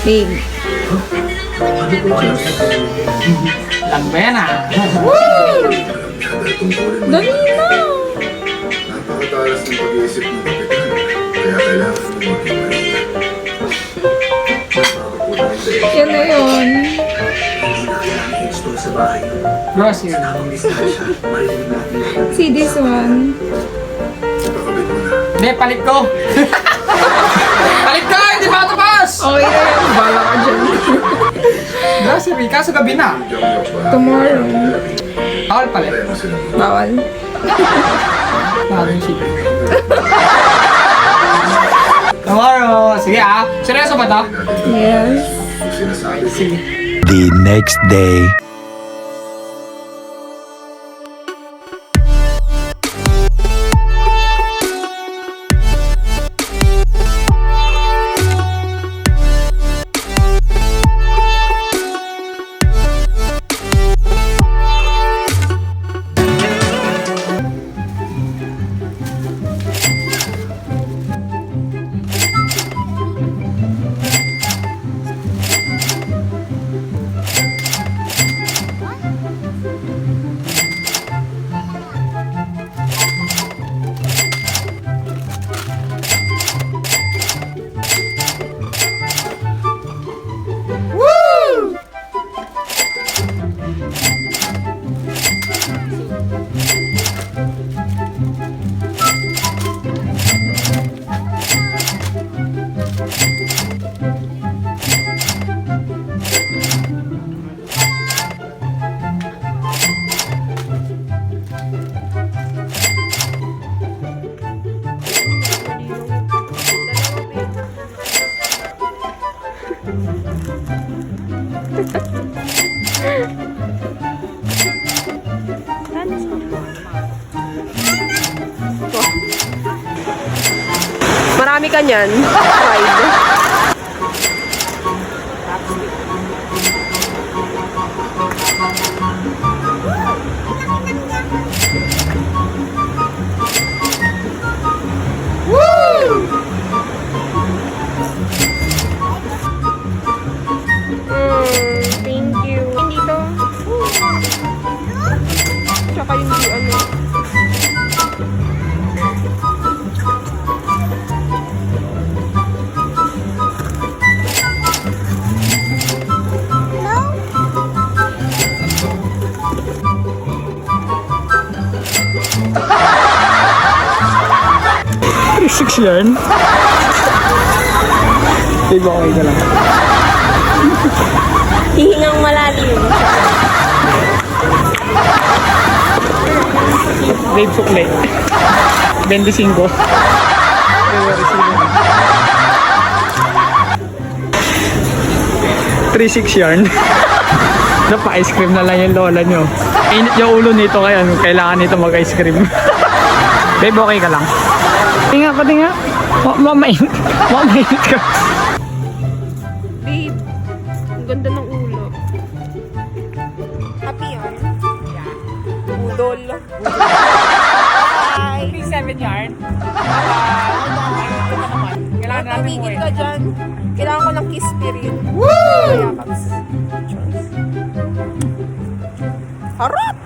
Babe. Lang ba yan ah? Woo! Dali na! Napakatalas ng pag-iisip ng kapitan. Kaya kailangan mo mag-iingat. Yan na yun. Grocery. See this one. Pakabit mo na. Hindi, palit ko! Palit ko! Hindi pa ako tapos! Okay na yan. Bala ka dyan. Grocery, kaso gabi na. Tomorrow. Bawal palit. Kaya mo sila. Bawal. Bawal yung shipping. Tomorrow! Sige ah! Seryoso ba to? Yes. Kung sinasabi ko, Sige. The next day. Marami ka niyan. Ride. Thank you. Dito. Tsaka yung di ano. Six yarn? Babe, okay ka lang. Hihingang malalim. Babe, sukle. 25. February 3-6 yarn. Napa-ice cream na lang yung lola nyo. Init yung ulo nito kaya kailangan nito mag-ice cream. Babe, okay ka lang? Tinga ka, tinga. Mamait. Mamait ka. Babe, ang ganda ng ulo. Happy yarn? Yeah. Udol. Hi. 7 yarn. Kailangan namin Tumigil ka dyan. Kailangan ko ng kiss period. Woo! Harap!